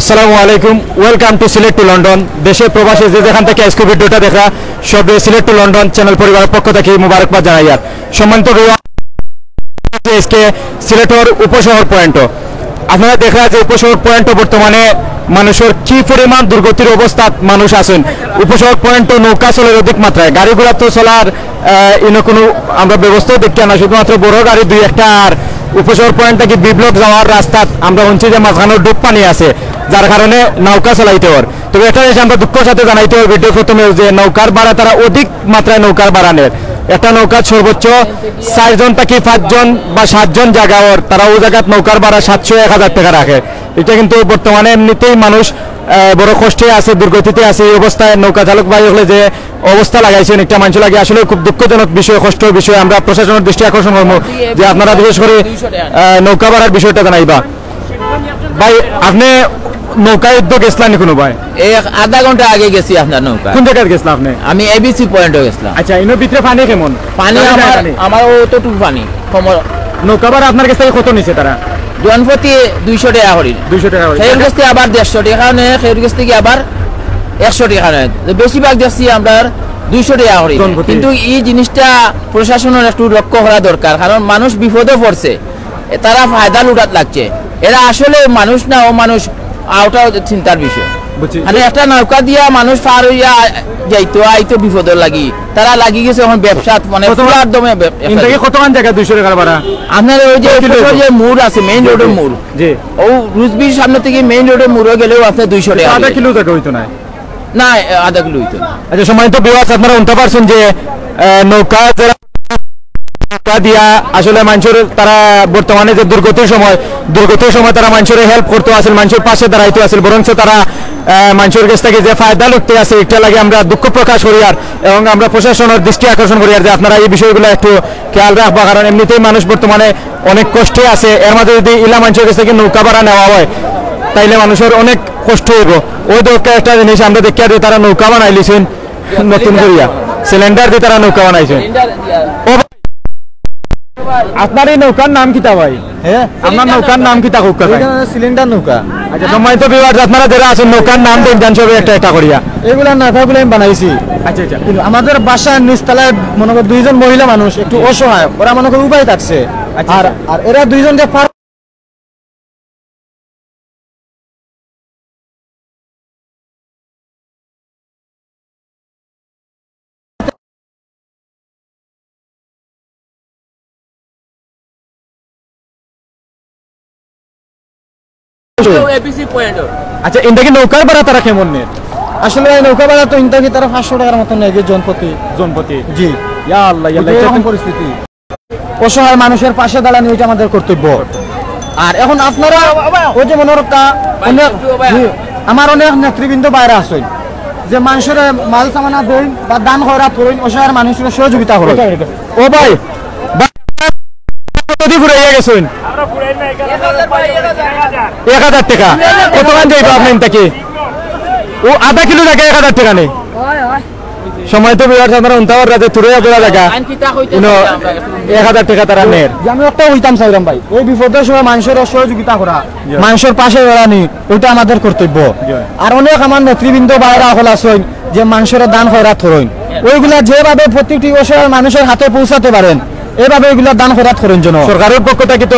আসসালামু আলাইকুম, welcome to Sylhet to London. দেশে প্রবাসী যে যেখান থেকে আজকে ভিডিওটা দেখা সবে সিলেট টু লন্ডন চ্যানেল পরিবারের পক্ষ থেকে মুবারকবাদ জানাই। আর সম্মানিত আজকে সিলেটের উপশহর পয়েন্ট আপনারা দেখা যে উপশহর পয়েন্ট বর্তমানে মানুষের কি পরিমাণ দুর্গতির অবস্থা মানুষ আছেন। উপশহর পয়েন্ট নৌকা চলের অধিক মাত্রায়, গাড়ি ঘোড়া তো চলার কোনো আমরা ব্যবস্থাও দেখতে না, শুধুমাত্র বড় গাড়ি দুই একটা। আর উপশহর পয়েন্ট থেকে বিপ্লব যাওয়ার রাস্তা আমরা শুনছি যে মাঝখানের ডুব পানি আছে, যার কারণে নৌকা চালাইতে হর। তবে এটা এসে আমরা দুঃখের সাথে জানাইতে হবে ভিডিও প্রথমে যে নৌকার ভাড়া তারা অধিক মাত্রায় নৌকার ভাড়া নেয়। একটা নৌকা সর্বোচ্চ 4 জন থেকে 5 জন বা 7 জন জায়গার তারা ওই জায়গাত নৌকার ভাড়া 700-1000 টাকা রাখে। এটা কিন্তু বর্তমানে এমনিতেই মানুষ বড় কষ্টে আছে, দুর্গতিতে আছে। এই অবস্থায় নৌকা চালক ভাই হলে যে অবস্থা লাগাইছেন একটা মানুষ লাগে, আসলে খুব দুঃখজনক বিষয়, কষ্টের বিষয়। আমরা প্রশাসনের দৃষ্টি আকর্ষণ করবো যে আপনারা বিশেষ করে নৌকা ভাড়ার বিষয়টা জানাইবা। ভাই আপনি নৌকা উদ্যোগ গেছিলেন কোনো ভাই? এই আধা ঘন্টা আগে গেছি আপনার নৌকা। কোন জায়গায় গেছিলেন আপনি? আমি এবিসি পয়েন্টে গেছিলাম। আচ্ছা, এর ভিতরে পানি কেমন? পানি আমার অতটুকু পানি। নৌকা ভাড়া আপনার কাছ থেকে কত নিছে তারা? জনপ্রতি 200 টাকা করি। 200 টাকা। সেই কাছ থেকে আবার 150 টাকা নেয়, সেই কাছ থেকে আবার 100 টাকা নেয়। বেশিরভাগ দেখছি আমরা 200 টাকা করি। কিন্তু এই জিনিসটা প্রশাসনের একটু লক্ষ্য করা দরকার, কারণ মানুষ বিপদে পড়ছে, তারা ফায়দা লুটাত লাগছে। এরা আসলে মানুষ না, ও মানুষ ওটাও চিন্তার বিষয়। মানে একটা নৌকা দিয়া মানুষ পার হইয়া যাইতো আইতো বিপদের লাগি, তারা লাগি গেছে এখন ব্যবসা, মানে পুরার দমে। কতক্ষণ জায়গা 200 টাকা ভাড়া? আপনার ওই যে মোড় আছে, মেইন রোডের মোড়, জি, ও রুজবির সামনে থেকে মেইন রোডের মোড়ে গেলেও আপনার 200 টাকা। আধা কিলো জায়গা হইতো না? না, আধা কিলো হইতো না। আচ্ছা, সম্মানিত ভিউয়ার্স, আপনারা শুনতে পারছেন যে নৌকা দিয়া আসলে মানুষের তারা বর্তমানে যে দুর্গতির সময় তারা মানুষের হেল্প করতে আসেন, মানুষের পাশে দাঁড়াইতে আসেন, বরং তারা মানুষের কাছ থেকে যে ফায়দা লুটতে আছে এটা লাগে আমরা দুঃখ প্রকাশ করি। আর এবং আমরা প্রশাসনের দৃষ্টি আকর্ষণ করি আর যে আপনারা এই বিষয়গুলো একটু খেয়াল রাখবা, কারণ এমনিতেই মানুষ বর্তমানে অনেক কষ্টে আছে। এর মাঝে যদি ইলা মানুষের কাছ থেকে নৌকা ভাড়া নেওয়া হয় তাইলে মানুষের অনেক কষ্ট হইব। ওই দরকার একটা জিনিস আমরা দেখিয়া দিই, তারা নৌকা বানাই লিছেন নতুন করিয়া, সিলিন্ডার দিয়ে তারা নৌকা বানাইছেন। আপনার এই নৌকার নাম কিতা ভাই? হ্যাঁ, আপনার নৌকার নাম কিতা? সিলিন্ডার নৌকা। আচ্ছা, সম্মানিত ভিউয়ার্স, আপনারা যারা আছেন নৌকার নাম দেন জানছো একটা একটা করিয়া। এগুলা নাথাগুলো আমি বানাইছি। আচ্ছা আচ্ছা, কিন্তু আমাদের বাসার নিচতলায় মনে করো 2 জন মহিলা মানুষ একটু অসহায়, ওরা মনে করো উপায় থাকছে। আর এরা 2 জন যে আচ্ছা, ইন্দাকে নৌকার ভাড়া তারা কেমন নেয়? আসলে নৌকা ভাড়া তো ইন্টারকি তারা 500 টাকার মতো নেয় জনপ্রতি। জি, ইয়া আল্লাহ ইয়া আল্লাহ, এরকম পরিস্থিতি। অসহায় মানুষের পাশে দাঁড়ানো এটা আমাদের কর্তব্য। আর এখন আপনারা ওই যে মনে রক্ষা আমার অনেক নেতৃবৃন্দ বাইরে আসেন যে মানুষের মাল সামানা দেন বা দান খয়রাত করেন, অসহায় মানুষের সহযোগিতা করেন। ও ভাই ঘুরাইয়া গেছেন 1000 টাকা। কতক্ষণ যাইব আপনি তাকে? ও আধা কিলো জায়গা 1000 টাকা নেই। সময় তো বিরাট আপনারা উনতাওয়ার রাতে তুরে যাওয়া জায়গা 1000 টাকা তারা নেয়। আমি একটা হইতাম চাইলাম ভাই, এই বিপদের সময় মানুষের সহযোগিতা করা, মানুষের পাশে দাঁড়ানি, ওইটা আমাদের কর্তব্য। আর অনেক আমার নেতৃবৃন্দ বাইরে হল আসেন যে মানুষের দান খয়রাত করেন, ওইগুলা যেভাবে প্রত্যেকটি অসহায় মানুষের হাতে পৌঁছাতে পারেন এভাবে এগুলো দান খয়রাত করেন। জন্য সরকারের পক্ষ থেকে তো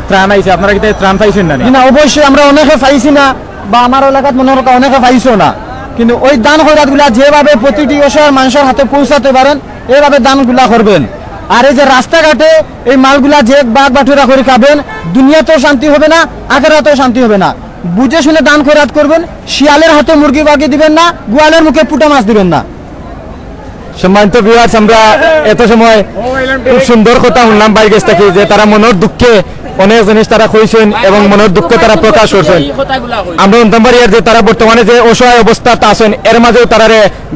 ত্রাণ আইছে, আপনারা কি ত্রাণ পাইছেন না? না, অবশ্যই আমরা অনেকে পাইছি না, বা আমার এলাকাত মনে রাখা অনেকে পাইছো না। কিন্তু ওই দান খয়রাত গুলা যেভাবে প্রতিটি অসহায় মানুষের হাতে পৌঁছাতে পারেন এভাবে দানগুলা করবেন। আর এই যে রাস্তাঘাটে এই মালগুলা যে বাগ বাটুরা করে খাবেন, দুনিয়াতেও শান্তি হবে না, আখিরাতেও শান্তি হবে না। বুঝে শুনে দান খয়রাত করবেন। শিয়ালের হাতে মুরগি বাগি দিবেন না, গোয়ালের মুখে পুটা মাছ দিবেন না। সম্মানিত ভিউয়ার্স, আমরা এত সময় খুব সুন্দর কথা শুনলাম ভাই কাছ থেকে যে তারা মনের দুঃখে অনেক জিনিস তারা কইছেন এবং মনের দুঃখ তারা প্রকাশ করছেন। আমরা শুনতাম পারি যে তারা বর্তমানে যে অসহায় অবস্থা আছেন, এর মাঝেও তারা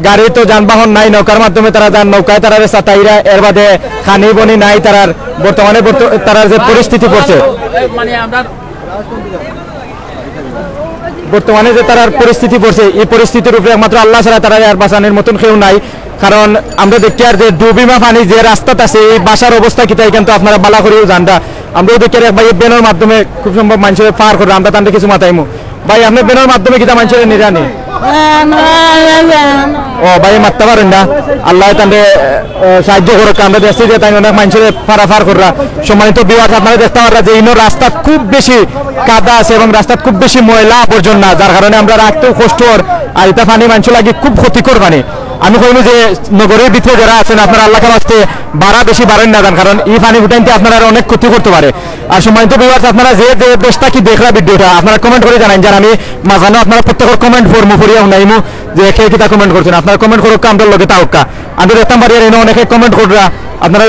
গাড়ি তো যানবাহন নাই, নৌকার মাধ্যমে তারা যান, নৌকায় তারা চাতাইরা, এর বাদে খানি বনি নাই। তারার বর্তমানে তারা যে পরিস্থিতি পড়ছে, বর্তমানে যে তার পরিস্থিতি পড়ছে, এই পরিস্থিতির উপরে একমাত্র আল্লাহ ছাড়া তারা আর বাঁচানোর মতন কেউ নাই। কারণ আমরা দেখি আর যে ডুবিমা পানি যে রাস্তাটা আছে, এই বাসার অবস্থা কি তাই কিন্তু আপনারা বালা করেও জানটা। আমরাও দেখি আর ভাই বেনের মাধ্যমে খুব সম্ভব মানুষের পার করে আমরা তাদের কিছু মাথাইমু। ভাই আপনি বেনার মাধ্যমে কিতা মানুষের নিরানি ও ভাই মারতে পারেন না আল্লাহ তাদের সাহায্য করুক আমরা দেখছি যে তাই অনেক মানুষের পারাফার করা সম্মানিত বিভাগ আপনারা দেখতে পারা যে ইনো রাস্তা খুব বেশি কাদা আছে এবং রাস্তা খুব বেশি ময়লা আবর্জনা যার কারণে আমরা রাখতেও কষ্ট আর এটা পানি মানুষ লাগে খুব ক্ষতিকর পানি আমি কইবো যে নগরের ভিতরে যারা আছেন আপনারা আল্লাহকে বাঁচতে ভাড়া বেশি বাড়েন না যান কারণ এই পানি উঠাইতে আপনারা অনেক ক্ষতি করতে পারে আর সম্মানিত বিভাগ আপনারা যে যে দেশটা কি দেখলা ভিডিওটা আপনারা কমেন্ট করে জানান যান আমি মাঝানো আপনারা প্রত্যেকের কমেন্ট ফর্ম করিয়া উনাইমু যে কে কিতা কমেন্ট করছেন আপনারা কমেন্ট করুক আমরা লগে তাওকা আমি দেখতাম পারি এনে অনেকে কমেন্ট কররা আপনারা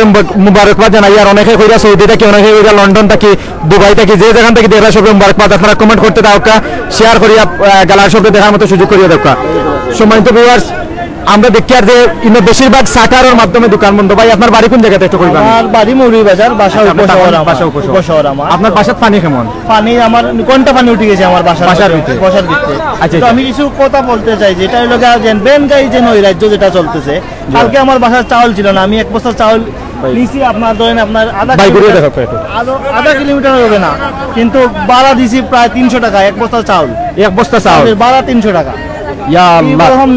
মুবারকবাদ জানাই আর অনেকে কইরা সৌদি থেকে অনেকে কইরা লন্ডন থেকে দুবাই থেকে যে যেখান থেকে দেখলা সব মুবারকবাদ আপনারা কমেন্ট করতে তাওকা শেয়ার করিয়া গালার শব্দ দেখার মতো সুযোগ করিয়া দেখা সম্মানিত ভিউয়ার্স আমরা দেখি আর যে ইনো বেশিরভাগ সাটারের মাধ্যমে দোকান বন্ধ ভাই আপনার বাড়ি কোন জায়গাতে একটু কইবা আমার বাড়ি মৌলভী বাজার বাসা উপশহর আমার আপনার বাসার পানি কেমন পানি আমার কোনটা পানি উঠে গেছে আমার বাসার ভিতরে আচ্ছা তো আমি কিছু কথা বলতে চাই যেটা হলো যে বেনগাই যে নৈরাজ্য যেটা চলতেছে কালকে আমার বাসার চাউল ছিল না আমি এক বস্তা চাউল নিছি আপনার ধরেন আপনার আধা কিলোমিটার হবে না কিন্তু ভাড়া দিছি প্রায় 300 টাকা এক বস্তা চাউল ভাড়া 300 টাকা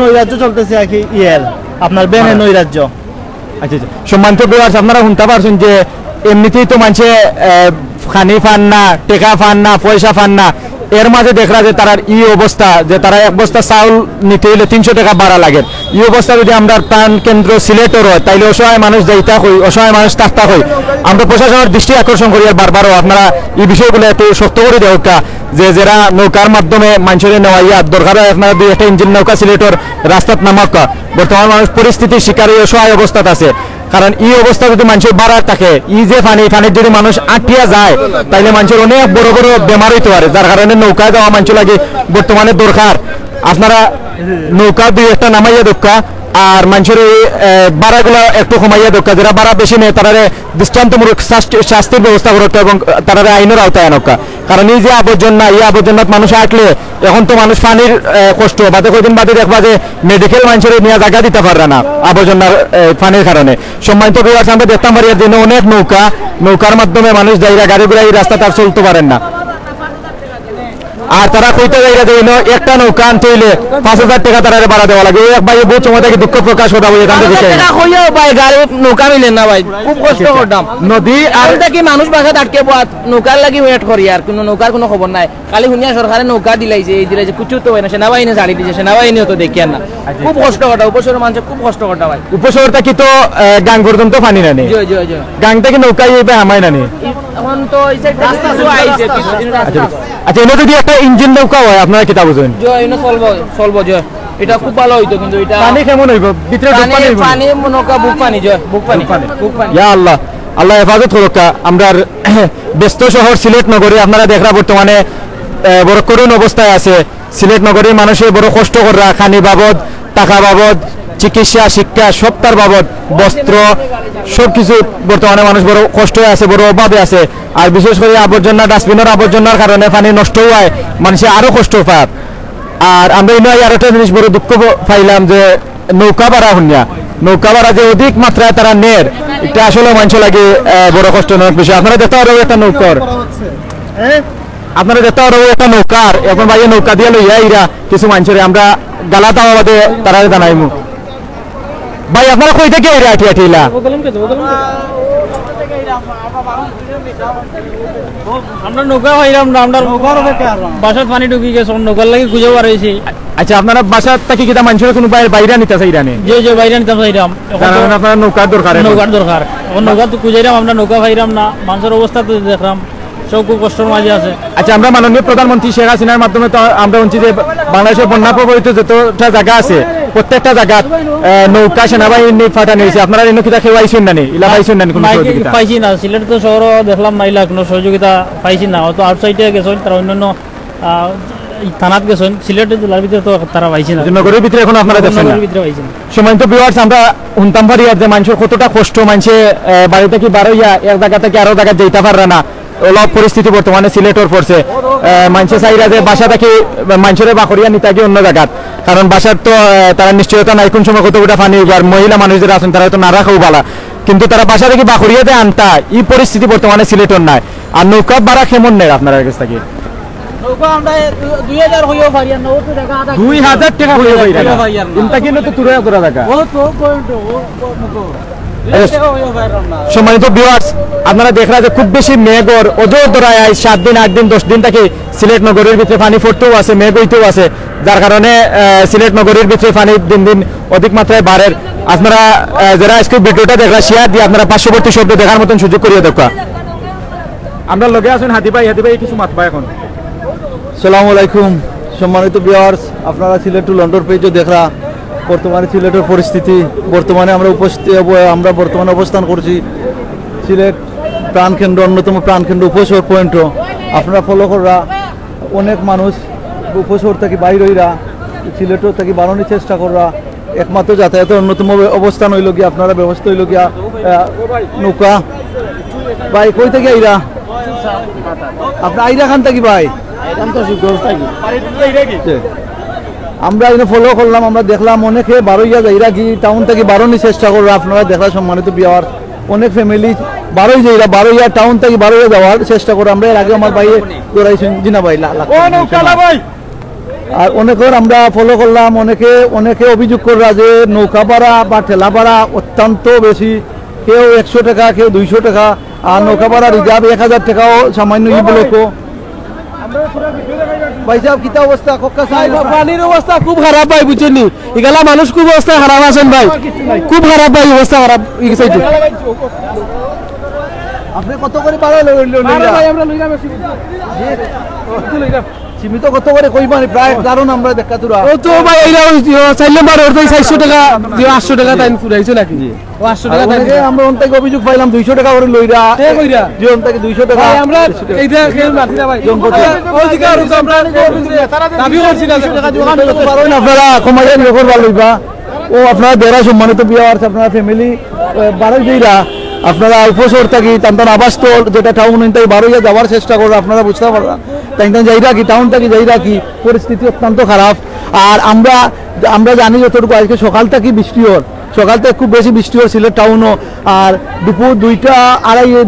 নৈরাজ্য চলতেছে আর কি আপনার বেনের নৈরাজ্য আচ্ছা সম্মানিত ভিউয়ার্স আপনারা শুনতে পারছেন যে এমনিতেই তো মানুষে খানি ফান না টেকা ফান না পয়সা ফান না এর মাঝে দেখরা যে তার ই অবস্থা যে তারা এক বস্তা চাউল নিতে হইলে 300 টাকা ভাড়া লাগে এই অবস্থা যদি আমরা প্রাণ কেন্দ্র সিলেটের হয় তাইলে অসহায় মানুষ যাইতা হই অসহায় মানুষ থাকতা হই আমরা প্রশাসনের দৃষ্টি আকর্ষণ করি আর বারবারও আপনারা এই বিষয়গুলো একটু শক্ত করে দেওয়া যে যারা নৌকার মাধ্যমে মানুষের নেওয়াইয়া দরকার আপনারা দুই একটা ইঞ্জিন নৌকা সিলেটের রাস্তাত নামাক বর্তমান মানুষ পরিস্থিতির শিকার অসহায় অবস্থাত আছে কারণ এই অবস্থা যদি মানুষের বাড়ার থাকে ই যে পানির যদি মানুষ আটটিয়া যায় তাইলে মানুষের অনেক বড় বড় বেমার হইতে পারে যার কারণে নৌকায় যাওয়া মানুষ লাগে বর্তমানে দরকার আপনারা নৌকা দুই একটা নামাইয়া দক্ষা আর মানুষের এই বাড়াগুলো একটু কমাইয়া দক্ষা যারা বাড়া বেশি নেই তারা দৃষ্টান্তমূলক শাস্তির ব্যবস্থা করতে এবং তারা আইনের আওতায় আনকা কারণ এই যে আবর্জনা এই আবর্জনাত মানুষ আটলে এখন তো মানুষ পানির কষ্ট বাদে কয়দিন বাদে দেখবা যে মেডিকেল মানুষের নিয়ে জায়গা দিতে পারে না আবর্জনার পানির কারণে সম্মানিত ভিউয়ার্স আমরা দেখতাম পারি যে অনেক নৌকার মাধ্যমে মানুষ যাইরা গাড়ি ঘোড়া এই রাস্তা তার চলতে পারেন না আর তারা কইতে যাইরা যে একটা নৌকা আনতে হইলে 5000 টাকা তারা ভাড়া দেওয়া লাগে এক ভাই বহুত সময় থেকে দুঃখ প্রকাশ কথা বলে এখান থেকে ভাই গাড়ি নৌকা মিলেন না ভাই খুব কষ্ট করতাম নদী আর কি মানুষ বাসাত আটকে নৌকার লাগি ওয়েট করি আর কোনো নৌকার কোনো খবর নাই খালি শুনিয়া সরকারে নৌকা দিলাইছে এই দিলাইছে কিছু তো হয় না সেনাবাহিনী ছাড়ি দিয়েছে সেনাবাহিনীও তো দেখিয়া না খুব কষ্ট করতা উপশহরের মানুষ খুব কষ্ট করতা ভাই উপশহরটা কি তো গাং পর্যন্ত পানি না নেই গাং থেকে নৌকা ইবে হামাই না নেই এখন তো এই সাইড রাস্তা তো আইছে আচ্ছা এনে যদি একটা ইঞ্জিন নৌকা হয় আপনারা কি তা বুঝেন জয় এনে চলবো জয় এটা খুব ভালো হইতো কিন্তু এটা পানি কেমন হইব ভিতরে পানি নৌকা বুক পানি জয় বুক পানি ইয়া আল্লাহ আল্লাহ হেফাজত করুক আমরা ব্যস্ত শহর সিলেট নগরী আপনারা দেখরা বর্তমানে বড় করুণ অবস্থায় আছে সিলেট নগরীর মানুষের বড় কষ্ট করা খানি বাবদ টাকা বাবদ চিকিৎসা শিক্ষা সবটার বাবদ বস্ত্র সবকিছু বর্তমানে মানুষ বড় কষ্ট আছে বড় অভাবে আছে আর বিশেষ করে আবর্জনা ডাস্টবিনের আবর্জনার কারণে পানি নষ্ট হয় মানুষের আরো কষ্ট পায় আর আমরা আর একটা জিনিস বড় দুঃখ পাইলাম যে নৌকা ভাড়া শুনিয়া নৌকা ভাড়া যে অধিক মাত্রায় তারা নের এটা আসলে মানুষ লাগে বড় কষ্টজনক বিষয় আপনারা দেখতে পারো একটা নৌকার আপনারা দেখতে পারো একটা নৌকার এখন ভাই নৌকা দিয়ে লইয়া ইরা কিছু মানুষের আমরা গালা দাওয়া বাদে তারা জানাইমু ভাই আপনারা কই থেকে এরা আটি আটিলা আমরা নৌকা হইলাম না আমরা বাসাত পানি ঢুকি গেছে নৌকার লাগি খুঁজে বার হয়েছি আচ্ছা আপনারা বাসাত থেকে কিটা মানুষের কোনো বাইরে নিতে চাইরানে যে বাইরে নিতে চাইরাম কারণ আপনারা নৌকার দরকার এখন নৌকা তো খুঁজাইরাম আমরা নৌকা পাইরাম না মানুষের অবস্থা তো দেখলাম সব খুব কষ্টের মাঝে আছে আচ্ছা আমরা মাননীয় প্রধানমন্ত্রী শেখ হাসিনার মাধ্যমে তো আমরা শুনছি যে বাংলাদেশের বন্যা প্রভাবিত যতটা জায়গা আছে প্রত্যেকটা জায়গা নৌকা সেনাবাহিনী ফাটানো হয়েছে আপনারা এনে কিটা কেউ আইসেন না নি ইলা পাইছেন না কোনো সহযোগিতা পাইছি না সিলেট তো শহর দেখলাম না ইলা কোনো সহযোগিতা পাইছি না হয়তো আউটসাইডে গেছেন তারা অন্যান্য থানাত গেছেন সিলেট জেলার ভিতরে তো তারা পাইছি না নগরের ভিতরে এখন আপনারা দেখছেন না সম্মানিত ভিউয়ার্স আমরা শুনতাম পারি যে মানুষের কতটা কষ্ট মানুষে বাড়ি থেকে বারোইয়া এক জায়গা থেকে আরো জায়গা যেতে পারে না অলপ পরিস্থিতি বর্তমানে সিলেটর পড়ছে মানুষের চাইরা যে বাসা থেকে মানুষের বাকরিয়া নিতে গিয়ে অন্য জায়গাত কারণ বাসার তো তারা নিশ্চয়তা নাই কোন সময় কতটা পানি আর মহিলা মানুষ যারা আছেন তারা তো না রাখাও বালা কিন্তু তারা বাসা থেকে বাকরিয়াতে আনতা এই পরিস্থিতি বর্তমানে সিলেটর নাই আর নৌকা ভাড়া কেমন নেই আপনার কাছ থেকে 2000 টাকা হয়ে যাবে ইনটা কিন্তু তো তুরে করা টাকা সম্মানিত ভিউয়ার্স আপনারা দেখরা যে খুব বেশি মেঘর অজর ধরায় 7 দিন 8 দিন 10 দিন থেকে সিলেট নগরীর ভিতরে পানি পড়তেও আছে মেঘ হইতেও আছে যার কারণে সিলেট নগরীর ভিতরে পানি দিন দিন অধিক মাত্রায় বাড়ে আপনারা যারা আজকে ভিডিওটা দেখরা শেয়ার দিয়ে আপনারা পার্শ্ববর্তী শব্দ দেখার মতন সুযোগ করিয়ে দেখা আমরা লগে আছেন হাদি ভাই কিছু মাতবা এখন আসসালামু আলাইকুম সম্মানিত ভিউয়ার্স আপনারা সিলেট টু লন্ডন পেজও দেখরা বর্তমানে সিলেটের পরিস্থিতি বর্তমানে আমরা বর্তমানে অবস্থান করছি সিলেট প্রাণকেন্দ্র অন্যতম প্রাণকেন্দ্র উপশহর পয়েন্টও আপনারা ফলো করা অনেক মানুষ উপশহর থেকে বাইরে হইরা সিলেটও থেকে বাড়ানোর চেষ্টা করা একমাত্র যাতায়াতের অন্যতম অবস্থান হইল গিয়া আপনারা ব্যবস্থা হইল গিয়া নৌকা ভাই কই থেকে আইরা আপনার আইরা খান থাকি ভাই আমরা এখানে ফলো করলাম আমরা দেখলাম অনেকে বারোইয়া যাইরা কি টাউন থেকে বারোনি চেষ্টা করবো আপনারা দেখলা সম্মানিত বিয়ার অনেক ফ্যামিলি বারোইয়া টাউন থেকে বারোইয়া যাওয়ার চেষ্টা করো আমরা এর আগে আমার ভাইয়ে দৌড়াইছেন জিনা ভাই আর অনেকের আমরা ফলো করলাম অনেকে অভিযোগ কররা যে নৌকা ভাড়া বা ঠেলা ভাড়া অত্যন্ত বেশি কেউ 100 টাকা কেউ 200 টাকা আর নৌকা ভাড়া রিজার্ভ 1000 টাকাও সামান্য ব্লকও ভাই সাহেব কিতা অবস্থা পানির অবস্থা খুব খারাপ ভাই বুঝছেন এগুলা মানুষ খুব অবস্থা খারাপ আছেন ভাই খুব খারাপ ভাই অবস্থা খারাপ আপনি কত করে সীমিত কত করে কইবা প্রায় কারণ আমরা দেখা তোরা তো ভাই এইরা চাইলে বার ওর 400 টাকা 800 টাকা টাইম ফুরাইছে নাকি 800 টাকা টাইম আমরা অন থেকে অভিযোগ পাইলাম 200 টাকা করে লইরা কে কইরা যে অন থেকে 200 টাকা ভাই আমরা এইটা খেল মারছি না ভাই ওই দিকে আর আমরা দাবি করছি না টাকা দোকান করতে পারো না আপনারা কমাইয়া নিয়ে করবা লইবা ও আপনারা দেরা সম্মানিত বিয়ার আপনারা ফ্যামিলি 12 জেলা আপনারা উপশহর থাকি তান্তান আবাসস্থল যেটা টাউন তাই বারোইয়া যাওয়ার চেষ্টা করো আপনারা বুঝতে পারবেন তাই যাইরা কি টাউন থেকে যাইরা কি পরিস্থিতি অত্যন্ত খারাপ আর আমরা জানি যতটুকু আজকে সকাল থেকে বৃষ্টি হল সকাল থেকে খুব বেশি বৃষ্টি হয় সিলেট টাউনও আর দুপুর 2টা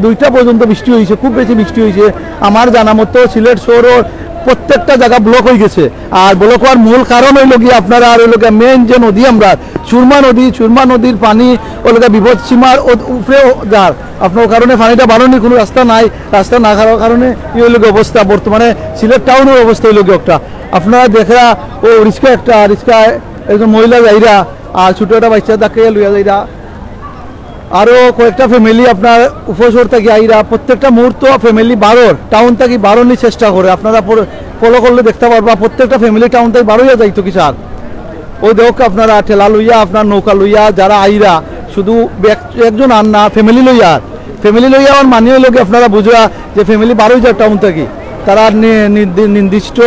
2:30 পর্যন্ত বৃষ্টি হয়েছে খুব বেশি বৃষ্টি হয়েছে আমার জানা মতো সিলেট শহরের প্রত্যেকটা জায়গা ব্লক হয়ে গেছে আর ব্লক হওয়ার মূল কারণ হইল গিয়ে আপনারা আর হইল মেন যে নদী আমরা সুরমা নদীর পানি ওই বিপদ সীমার উপরে যার আপনার কারণে পানিটা বাড়ানোর কোনো রাস্তা না থাকার কারণে এই হইল অবস্থা বর্তমানে সিলেট টাউনের অবস্থা হইল একটা আপনারা দেখা ও রিক্সায় একজন মহিলা যাইরা আর ছোট একটা বাচ্চা তাকে লইয়া যাইরা আরো কয়েকটা ফ্যামিলি আপনার উপশহর থেকে আইরা প্রত্যেকটা মুহূর্ত ফ্যামিলি টাউন থেকে বাড়ানোর চেষ্টা করে আপনারা ফলো করলে দেখতে পারবা প্রত্যেকটা ফ্যামিলি টাউন থেকে বারোইয়া যাইতো কি স্যার ওই দেখ আপনারা ঠেলা লইয়া আপনার নৌকা লইয়া যারা আইরা শুধু একজন আর না ফ্যামিলি লইয়া আমার মানি হইল আপনারা বুঝা যে ফ্যামিলি বারোই যায় টাউন থেকে তারা নির্দিষ্ট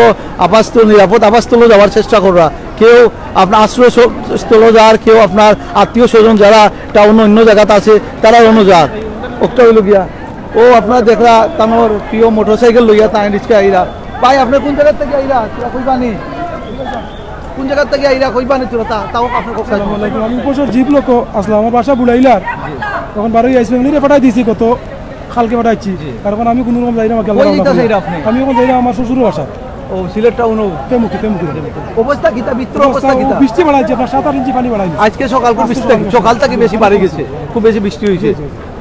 আবাসস্থল নিরাপদ আবাসস্থলে যাওয়ার চেষ্টা করা কেউ আপনার আশ্রয়স্থল যার কেউ আপনার আত্মীয় স্বজন যারা টাউন অন্য জায়গাতে আছে তারা অন্য যার ওটা হইল গিয়া ও আপনার দেখরা তানোর প্রিয় মোটরসাইকেল লইয়া তাই রিক্সা আইরা ভাই আপনি কোন জায়গা থেকে আইরা কইবানি কোন জায়গা থেকে আইরা কইবানি তোরা তাও আপনার আসসালামু আলাইকুম আমি উপসর জিপ লোক আসলাম আমার বাসা বুড়াইলার তখন বারোই আইসি নিয়ে পাঠাই দিয়েছি কত খালকে পাঠাইছি কারণ আমি কোনো রকম যাই না আমি এখন যাই না আমার শ্বশুর বাসা ও সিলেট টাউন তেমুকি অবস্থা কিতা বিত্র অবস্থা কিতা বৃষ্টি বাড়াইছে আপনার 7-8 ইঞ্চি পানি বাড়াইছে আজকে সকাল থেকে বেশি বাড়ি গেছে খুব বেশি বৃষ্টি হয়েছে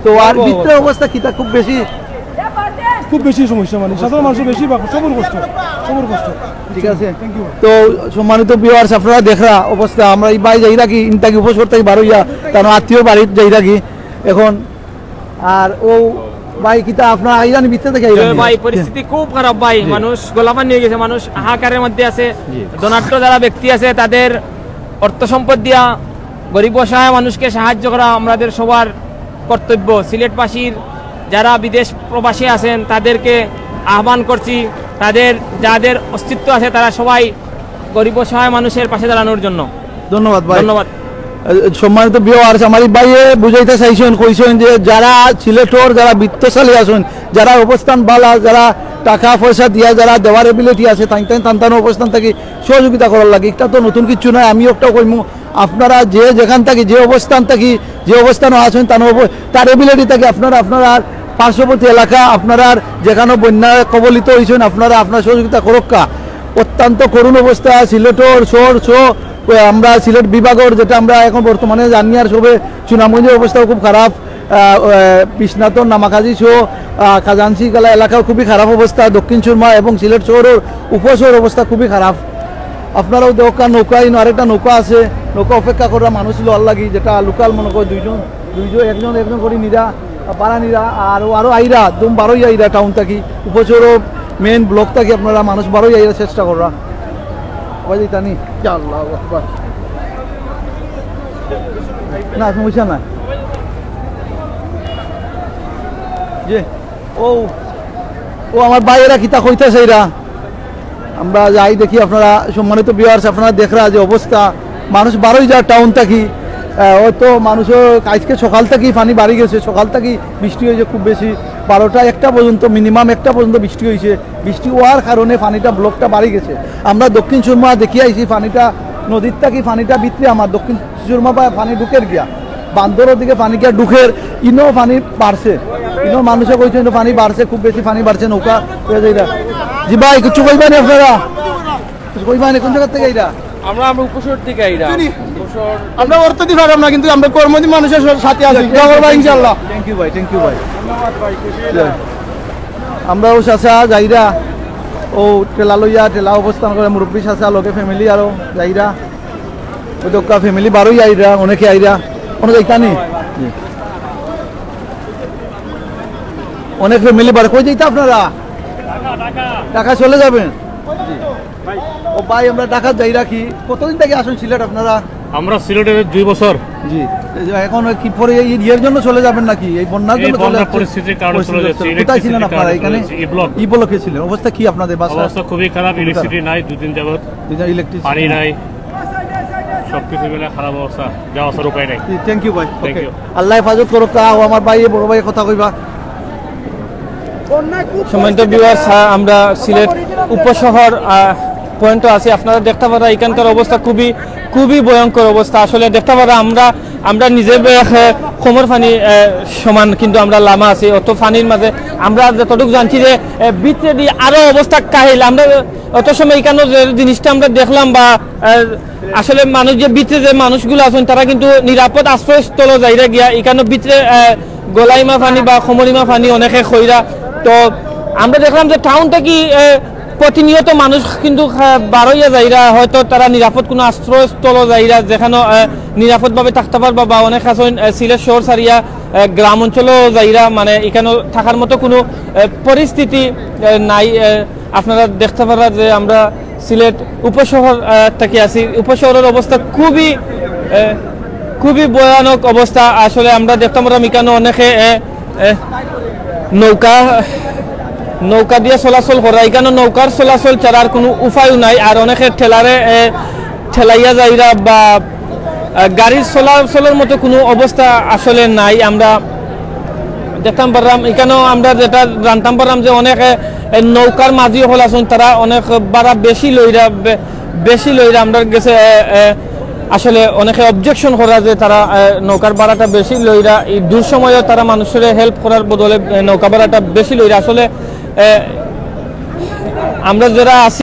তো আর বিত্র অবস্থা কিতা খুব বেশি সমস্যা মানে সাধারণ মানুষের বেশি সবর কষ্ট ঠিক আছে তো সম্মানিত ভিউয়ার্স আপনারা দেখরা অবস্থা আমরা এই বাই যাই রাখি ইনটাকি উপসর থেকে বারোইয়া তার আত্মীয় বাড়ির যাই রাখি এখন আর ও ভাই কিতা আপনার আইরানি ভিতরে থেকে ভাই পরিস্থিতি খুব খারাপ ভাই মানুষ গোলাপান নিয়ে গেছে মানুষ হাহাকারের মধ্যে আছে ধনাঢ্য যারা ব্যক্তি আছে তাদের অর্থ সম্পদ দিয়া গরিব অসহায় মানুষকে সাহায্য করা আমাদের সবার কর্তব্য সিলেটবাসীর যারা বিদেশ প্রবাসী আছেন তাদেরকে আহ্বান করছি তাদের যাদের অস্তিত্ব আছে তারা সবাই গরিব অসহায় মানুষের পাশে দাঁড়ানোর জন্য ধন্যবাদ ভাই ধন্যবাদ সম্মানিত ভিউয়ার্স আমার ভাইয়ে বুঝাইতে চাইছেন কইছেন যে যারা সিলেটর যারা বিত্তশালী আছেন যারা অবস্থান বালা যারা টাকা পয়সা দিয়া যারা দেওয়ার এবিলিটি আছে তান্তানো অবস্থান থেকে সহযোগিতা করার লাগে এটা তো নতুন কিছু নয় আমি একটা কইমু আপনারা যেখান থেকে যে অবস্থান আছেন তার এবিলিটি থেকে আপনারা পার্শ্ববর্তী এলাকা আপনারা যেখানে বন্যা কবলিত হয়েছেন আপনারা আপনার সহযোগিতা করক্কা। অত্যন্ত করুণ অবস্থা সিলেটর আমরা সিলেট বিভাগের যেটা আমরা এখন বর্তমানে জানি আর সবে সুনামগঞ্জের অবস্থাও খুব খারাপ, বিশ্বনাথর নামাকাজি খাজানসি গালা এলাকাও খুবই খারাপ অবস্থা, দক্ষিণ সুরমা এবং সিলেট শহরের উপশহর অবস্থা খুবই খারাপ। আপনারাও দেখা নৌকা আরেকটা নৌকা আছে, নৌকা অপেক্ষা করা মানুষ ছিল আল্লাগি, যেটা লোকাল মনে করে একজন করে নিরা পাড়া নিরা আরো আইরা একদম 12 আইরা টাউন থাকি উপশহর মেন ব্লক থাকি আপনারা মানুষ 12 আইরা চেষ্টা করা জানি না সমস্যা না যে ও আমার বাইরেরা কিতা কইতেছে এরা আমরা যাই দেখি। আপনারা সম্মানিত ভিউয়ার্স আপনারা দেখরা যে অবস্থা মানুষ 12 হাজার টাউন থাকি হয়তো মানুষের আজকে সকাল থেকেই পানি বাড়ি গেছে, সকাল থেকেই বৃষ্টি হয়েছে খুব বেশি 12টা 1টা পর্যন্ত মিনিমাম 1টা পর্যন্ত বৃষ্টি হয়েছে। বৃষ্টি হওয়ার কারণে পানিটা ব্লকটা বাড়ি গেছে। আমরা দক্ষিণ সুরমা দেখি আইছি পানিটা নদীর থাকি পানিটা ভিতরে আমার দক্ষিণ সুরমা পানি ঢুকের গিয়া বান্দরের দিকে পানি গিয়া ঢুকের ইনও পানি বাড়ছে, ইনও মানুষে কইছেন পানি বাড়ছে খুব বেশি পানি বাড়ছে নৌকা জি ভাই কিছু কইবানি আপনারা কইবানি কোন জায়গা থেকে এইটা আমরা উপশহর থেকে আইরা আমরা অর্থ দি পারলাম না কিন্তু আমরা কর্মজীবী মানুষের সাথে আছি ইনশাআল্লাহ। থ্যাংক ইউ ভাই ধন্যবাদ ভাই। আমরা ও চাচা যাইরা ও টেলা লইয়া টেলা অবস্থান করে মুরব্বী চাচা লগে ফ্যামিলি আরো যাইরা ওই দোকা ফ্যামিলি 12 আইরা অনেকে আইরা কোনো যাইতানি অনেক ফ্যামিলি বাড়ি কই যাইতা আপনারা ঢাকা চলে যাবেন ও ভাই আমরা ঢাকা যাই রাখি। কতদিন থেকে আসুন সিলেট আপনারা? আমরা সিলেটে 2 বছর। জি এখন কি পরে এর জন্য চলে যাবেন নাকি এই বন্যার জন্য চলে যাবেন? পরিস্থিতির কারণে চলে যাচ্ছি। কোথায় ছিলেন আপনারা? এখানে ই ব্লকে ছিলেন। অবস্থা কি আপনাদের বাসা? অবস্থা খুবই খারাপ, ইলেকট্রিসিটি নাই 2 দিন যাবত, ইলেকট্রিসিটি পানি নাই, সবকিছু মিলে খারাপ অবস্থা, যাওয়ার উপায় নাই। থ্যাংক ইউ ভাই। Thank you. আল্লাহ হেফাজত করুক। আমার ভাই বড় ভাই কথা কইবা। সম্মানিত ভিউয়ার্স, আমরা সিলেট উপশহর পয়েন্টে আছি। আপনারা দেখতে পারা এখানকার অবস্থা খুবই ভয়ঙ্কর অবস্থা। আসলে দেখতে পারা আমরা নিজে কোমর পানি সমান কিন্তু আমরা লামা আছি অত পানির মাঝে। আমরা যতটুকু জানছি যে ভিতরে দিয়ে আরো অবস্থা কাহিল। আমরা অত সময় এখানে যে জিনিসটা আমরা দেখলাম বা আসলে মানুষ যে ভিতরে যে মানুষগুলো আছেন তারা কিন্তু নিরাপদ আশ্রয়স্থল যাইরা গিয়া এখানে ভিতরে গলাইমা পানি বা খমরিমা পানি অনেকে খইরা। তো আমরা দেখলাম যে টাউন থেকে প্রতিনিয়ত মানুষ কিন্তু বারোইয়া যাইরা হয়তো তারা নিরাপদ কোনো আশ্রয়স্থল যাইরা যেখানে নিরাপদভাবে থাকতে পারবা বা অনেক আছেন সিলেট শহর সারিয়া গ্রাম অঞ্চলও যাইরা মানে এখানে থাকার মতো কোনো পরিস্থিতি নাই। আপনারা দেখতে পারা যে আমরা সিলেট উপশহর থেকে আছি। উপশহরের অবস্থা খুবই ভয়ানক অবস্থা। আসলে আমরা দেখতে পারলাম এখানে অনেকে নৌকা দিয়ে চলাচল করা, এখানে নৌকার চলাচল ছাড়ার কোনো উপায়ও নাই। আর অনেকে ঠেলাইয়া যাইরা বা গাড়ির চলাচলের মতো কোনো অবস্থা আসলে নাই। আমরা দেখতাম পারলাম এখানেও আমরা যেটা জানতাম পারলাম যে অনেকে নৌকার মাঝি হল আছেন তারা অনেক বাড়া বেশি লইরা আমরা গেছে আসলে অনেকে অবজেকশন করা যে তারা নৌকার ভাড়াটা বেশি লইরা এই দূর সময়ও তারা মানুষের হেল্প করার বদলে নৌকা ভাড়াটা বেশি লইরা। আসলে আমরা যারা আছি